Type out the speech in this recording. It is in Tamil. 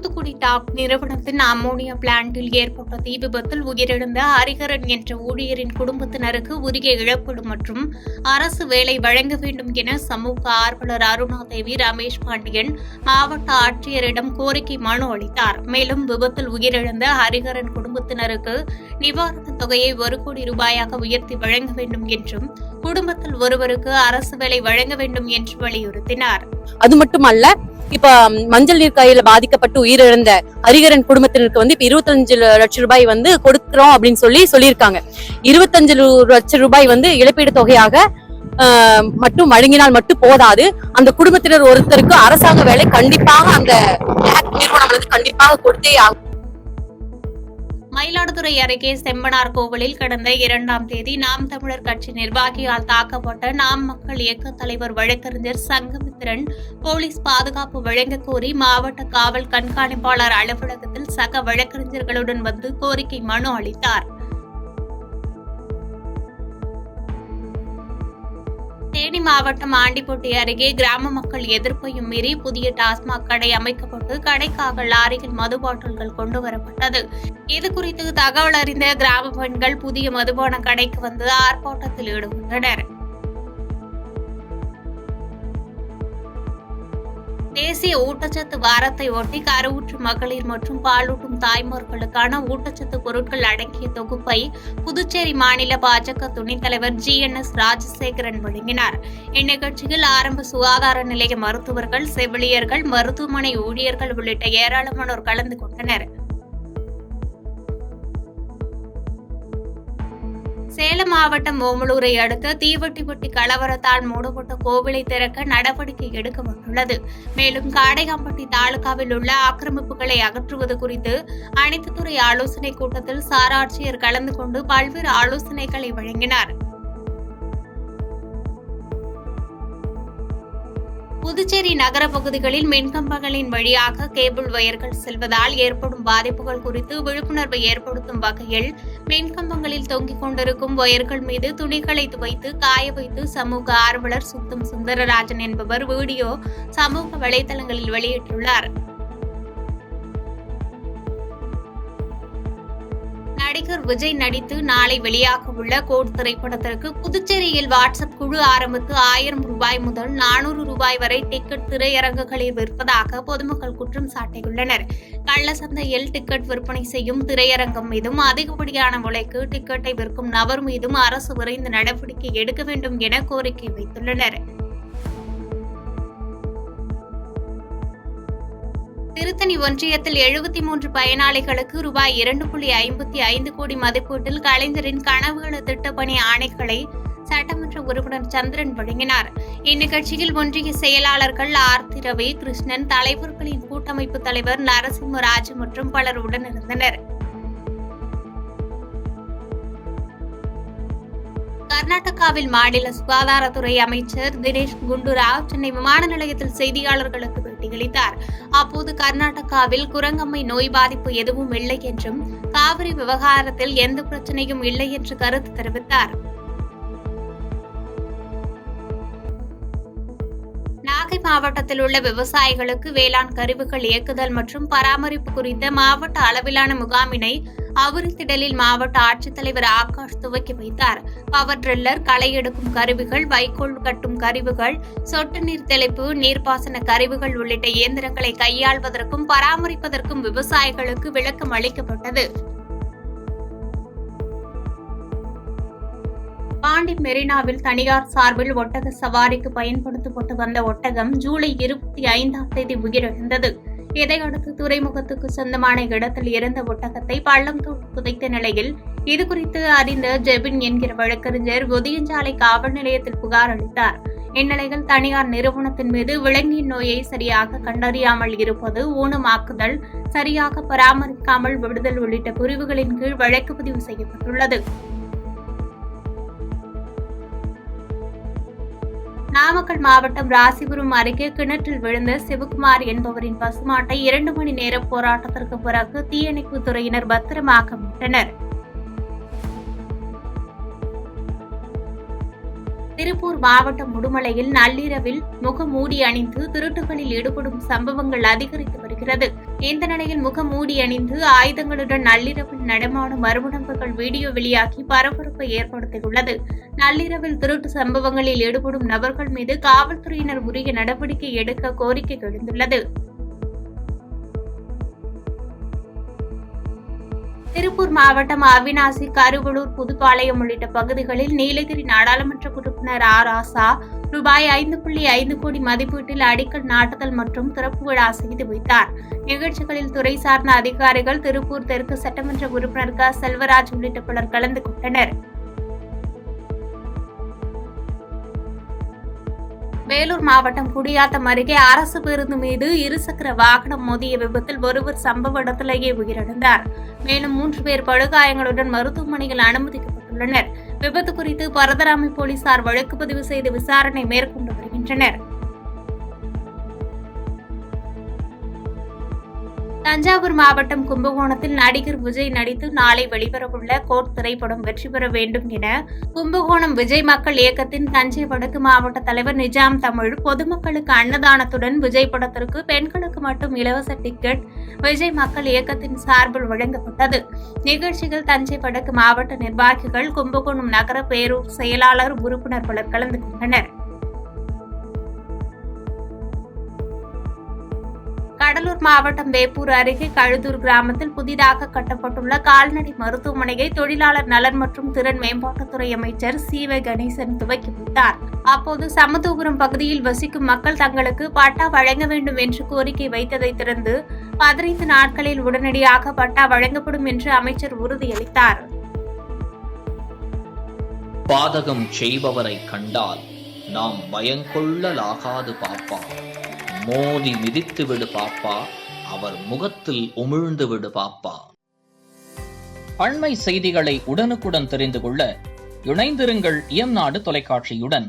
தூத்துக்குடி டாப் நிறுவனத்தின் அம்மோனியா பிளான்ட்டில் ஏற்பட்ட தீ விபத்தில் உயிரிழந்த ஹரிஹரன் என்ற ஊழியரின் குடும்பத்தினருக்கு உரிய இழப்பீடு மற்றும் அரசு வேலை வழங்க வேண்டும் என சமூக ஆர்வலர் அருணாதேவி ரமேஷ் பாண்டியன் மாவட்ட ஆட்சியரிடம் கோரிக்கை மனு அளித்தார். மேலும் விபத்தில் உயிரிழந்த ஹரிஹரன் குடும்பத்தினருக்கு நிவாரணத் தொகையை 1 கோடி ரூபாயாக உயர்த்தி வழங்க வேண்டும் என்றும் குடும்பத்தில் ஒருவருக்கு அரசு வேலை வழங்க வேண்டும் என்று வலியுறுத்தினார். அது மட்டுமல்ல, இப்ப மஞ்சள் நீர் காயில பாதிக்கப்பட்டு உயிரிழந்த ஹரிஹரன் குடும்பத்தினருக்கு இப்ப 25 லட்சம் ரூபாய் கொடுக்கிறோம் அப்படின்னு சொல்லியிருக்காங்க. 25 லட்சம் ரூபாய் இழப்பீடு தொகையாக மட்டும் வழங்கினால் மட்டும் போதாது. அந்த குடும்பத்தினர் ஒருத்தருக்கு அரசாங்க வேலை கண்டிப்பாக அந்த நிறுவனம் கண்டிப்பாக கொடுத்தே ஆகும். மயிலாடுதுறை அருகே செம்பனார் கோவிலில் கடந்த 2ஆம் தேதி நாம் தமிழர் கட்சி நிர்வாகியால் தாக்கப்பட்ட நாம் மக்கள் இயக்க தலைவர் வழக்கறிஞர் சங்கமித்திரன் போலீஸ் பாதுகாப்பு வழங்க கோரி மாவட்ட காவல் கண்காணிப்பாளர் அலுவலகத்தில் சக வழக்கறிஞர்களுடன் கோரிக்கை மனு அளித்தார். தேனி மாவட்டம் ஆண்டிப்பட்டி அருகே கிராம மக்கள் எதிர்ப்பையும் மீறி புதிய டாஸ்மாக் கடை அமைக்கப்பட்டு கடைக்காக லாரியில் மது பாட்டில்கள் கொண்டுவரப்பட்டது. இதுகுறித்து தகவல் அறிந்த கிராம பெண்கள் புதிய மதுபான கடைக்கு ஆர்ப்பாட்டத்தில் ஈடுபட்டனர். தேசிய ஊட்டச்சத்து வாரத்தை ஒட்டி கருவுற்ற மகளிர் மற்றும் பாலூட்டும் தாய்மார்களுக்கான ஊட்டச்சத்து பொருட்கள் அடங்கிய தொகுப்பை புதுச்சேரி மாநில பாஜக துணைத் தலைவர் GNS ராஜசேகரன் வழங்கினார். இந்நிகழ்ச்சியில் ஆரம்ப சுகாதார நிலைய மருத்துவர்கள், செவிலியர்கள், மருத்துவமனை ஊழியர்கள் உள்ளிட்ட ஏராளமானோர் கலந்து கொண்டனர். சேலம் மாவட்டம் ஓமலூரை அடுத்த தீவட்டிப்பட்டி கலவரத்தால் மூடப்பட்ட கோவிலை திறக்க நடவடிக்கை எடுக்கப்பட்டுள்ளது. மேலும் காடையாம்பட்டி தாலுகாவில் உள்ள ஆக்கிரமிப்புகளை அகற்றுவது குறித்து அனைத்து துறை ஆலோசனைக் கூட்டத்தில் சார் ஆட்சியர் கலந்து கொண்டு பல்வேறு ஆலோசனைகளை வழங்கினார். புதுச்சேரி நகர பகுதிகளில் மின்கம்பங்களின் வழியாக கேபிள் வயர்கள் செல்வதால் ஏற்படும் பாதிப்புகள் குறித்து விழிப்புணர்வை ஏற்படுத்தும் வகையில் மின்கம்பங்களில் தொங்கிக் கொண்டிருக்கும் வயர்கள் மீது துணிகளை துவைத்து காய வைத்து சமூக ஆர்வலர் சுத்தம் சுந்தரராஜன் என்பவர் வீடியோ சமூக வலைதளங்களில் வெளியிட்டுள்ளார். நடிகர் விஜய் நடித்து நாளை வெளியாக உள்ள கோட் திரைப்படத்திற்கு புதுச்சேரியில் வாட்ஸ்அப் குழு ஆரம்பித்து 1000 ரூபாய் முதல் 400 ரூபாய் வரை டிக்கெட் திரையரங்குகளில் விற்பதாக பொதுமக்கள் குற்றம் சாட்டியுள்ளனர். கள்ள சந்தையில் டிக்கெட் விற்பனை செய்யும் திரையரங்கம் மீதும் அதிகப்படியான விலைக்கு டிக்கெட்டை விற்கும் நபர் மீதும் அரசு விரைந்து நடவடிக்கை எடுக்க வேண்டும் என கோரிக்கை வைத்துள்ளனர். திருத்தணி ஒன்றியத்தில் 73 பயனாளிகளுக்கு ரூபாய் 2.55 கோடி மதிப்பீட்டில் கலைஞரின் கனவுகள திட்டப்பணி ஆணைகளை சட்டமன்ற உறுப்பினர் சந்திரன் வழங்கினார். இந்நிகழ்ச்சியில் ஒன்றிய செயலாளர்கள் ஆர்த்தி ரவி, கிருஷ்ணன், தலைவர்களின் கூட்டமைப்பு தலைவர் நரசிம்மராஜ் மற்றும் பலர் உடனிருந்தனர். கர்நாடகாவில் மாநில சுகாதாரத்துறை அமைச்சர் தினேஷ் குண்டுராவ் சென்னை விமான நிலையத்தில் செய்தியாளர்களுக்கு பேட்டியளித்தார். அப்போது கர்நாடகாவில் குரங்கம்மை நோய் பாதிப்பு எதுவும் இல்லை என்றும் காவிரி விவகாரத்தில் எந்த பிரச்சனையும் இல்லை என்று கருத்து தெரிவித்தார். நாகை மாவட்டத்தில் உள்ள விவசாயிகளுக்கு வேளாண் கருவிகள் இயக்குதல் மற்றும் பராமரிப்பு குறித்த மாவட்ட அளவிலான முகாமினை அவுரித்திடலில் மாவட்ட ஆட்சித்தலைவர் ஆகாஷ் துவக்கி வைத்தார். பவர் டிரில்லர், களை எடுக்கும் கருவிகள், வைக்கோல் கட்டும் கருவிகள், சொட்டு நீர் தெளிப்பு, நீர்ப்பாசன கருவிகள் உள்ளிட்ட இயந்திரங்களை கையாள்வதற்கும் பராமரிப்பதற்கும் விவசாயிகளுக்கு விளக்கம் அளிக்கப்பட்டது. பாண்டி மெரினாவில் தனியார் சார்பில் ஒட்டக சவாரிக்கு பயன்படுத்தப்பட்டு வந்த ஒட்டகம் ஜூலை 25ஆம் தேதி உயிரிழந்தது. இதையடுத்து துறைமுகத்துக்கு சொந்தமான இடத்தில் இருந்த ஒட்டகத்தை பள்ளம் தோண்டி புதைத்த நிலையில் இதுகுறித்து அறிந்த ஜெபின் என்கிற வழக்கறிஞர் ஒதியஞ்சாலை காவல் நிலையத்தில் புகார் அளித்தார். இந்நிலையில் தனியார் நிறுவனத்தின் மீது விலங்கின் நோயை சரியாக கண்டறியாமல் இருப்பது, ஊனமாக்குதல், சரியாக பராமரிக்காமல் விடுதல் உள்ளிட்ட பிரிவுகளின் கீழ் வழக்கு பதிவு செய்யப்பட்டுள்ளது. நாமக்கல் மாவட்டம் ராசிபுரம் அருகே கிணற்றில் விழுந்த சிவகுமார் என்பவரின் பசுமாட்டை 2 மணி நேர போராட்டத்திற்கு பிறகு தீயணைப்புத் துறையினர் பத்திரமாக மீட்டனர். திருப்பூர் மாவட்டம் உடுமலையில் நள்ளிரவில் முகமூடி அணிந்து திருட்டுகளில் ஈடுபடும் சம்பவங்கள் அதிகரித்து வருகிறது. இந்த நிலையில் முகமூடி அணிந்து ஆயுதங்களுடன் நள்ளிரவில் நடமாடும் மர்ம நபர்கள் வீடியோ வெளியாகி பரபரப்பை ஏற்படுத்தியுள்ளது. நள்ளிரவில் திருட்டு சம்பவங்களில் ஈடுபடும் நபர்கள் மீது காவல்துறையினர் உரிய நடவடிக்கை எடுக்க கோரிக்கை எழுந்துள்ளது. திருப்பூர் மாவட்டம் அவிநாசி, கருவலூர், புதுப்பாளையம் உள்ளிட்ட பகுதிகளில் நீலகிரி நாடாளுமன்ற உறுப்பினர் ராசா ரூபாய் 5.5 கோடி மதிப்பீட்டில் அடிக்கல் நாட்டுதல் மற்றும் திறப்பு விழா செய்து வைத்தார். நிகழ்ச்சிகளில் துறை சார்ந்த அதிகாரிகள், திருப்பூர் தெற்கு சட்டமன்ற உறுப்பினர் க. செல்வராஜ் உள்ளிட்ட பலர் கலந்து கொண்டனர். வேலூர் மாவட்டம் குடியாத்தம் அருகே அரசு பேருந்து மீது இருசக்கர வாகனம் மோதிய விபத்தில் ஒருவர் சம்பவ இடத்திலேயே உயிரிழந்தார். மேலும் 3 பேர் படுகாயங்களுடன் மருத்துவமனையில் அனுமதிக்கப்பட்டுள்ளனர். விபத்து குறித்து பரதராமி போலீசார் வழக்கு பதிவு செய்து விசாரணை மேற்கொண்டு வருகின்றனர். தஞ்சாவூர் மாவட்டம் கும்பகோணத்தில் நடிகர் விஜய் நடித்து நாளை வெளிவரவுள்ள கோட் திரைப்படம் வெற்றி பெற வேண்டும் என கும்பகோணம் விஜய் மக்கள் இயக்கத்தின் தஞ்சை வடக்கு மாவட்ட தலைவர் நிஜாம் தமிழ் பொதுமக்களுக்கு அன்னதானத்துடன் விஜய் படத்திற்கு பெண்களுக்கு மட்டும் இலவச டிக்கெட் விஜய் மக்கள் இயக்கத்தின் சார்பில் வழங்கப்பட்டது. நிகழ்ச்சியில் தஞ்சை வடக்கு மாவட்ட நிர்வாகிகள், கும்பகோணம் நகர பேரூர் செயலாளர், உறுப்பினர் பலர் கலந்து கொண்டனர். கடலூர் மாவட்டம் வேப்பூர் அருகே கழுதூர் கிராமத்தில் புதிதாக கட்டப்பட்டுள்ள கால்நடை மருத்துவமனையை தொழிலாளர் நலன் மற்றும் திறன் மேம்பாட்டுத்துறை அமைச்சர் சி.வே. கணேசன் துவக்கி வைத்தார். அப்போது சமத்துவபுரம் பகுதியில் வசிக்கும் மக்கள் தங்களுக்கு பட்டா வழங்க வேண்டும் என்று கோரிக்கை வைத்ததை தொடர்ந்து 15 நாட்களில் உடனடியாக பட்டா வழங்கப்படும் என்று அமைச்சர் உறுதியளித்தார். பாதகம் செய்பவரை கண்டால் நாம் பயங்கொள்ளலாகாது பாப்பா, மோதி மிதித்து விடு பாப்பா, அவர் முகத்தில் உமிழ்ந்து விடு பாப்பா. அண்மை செய்திகளை உடனுக்குடன் தெரிந்து கொள்ள இணைந்திருங்கள் இயம்நாடு தொலைக்காட்சியுடன்.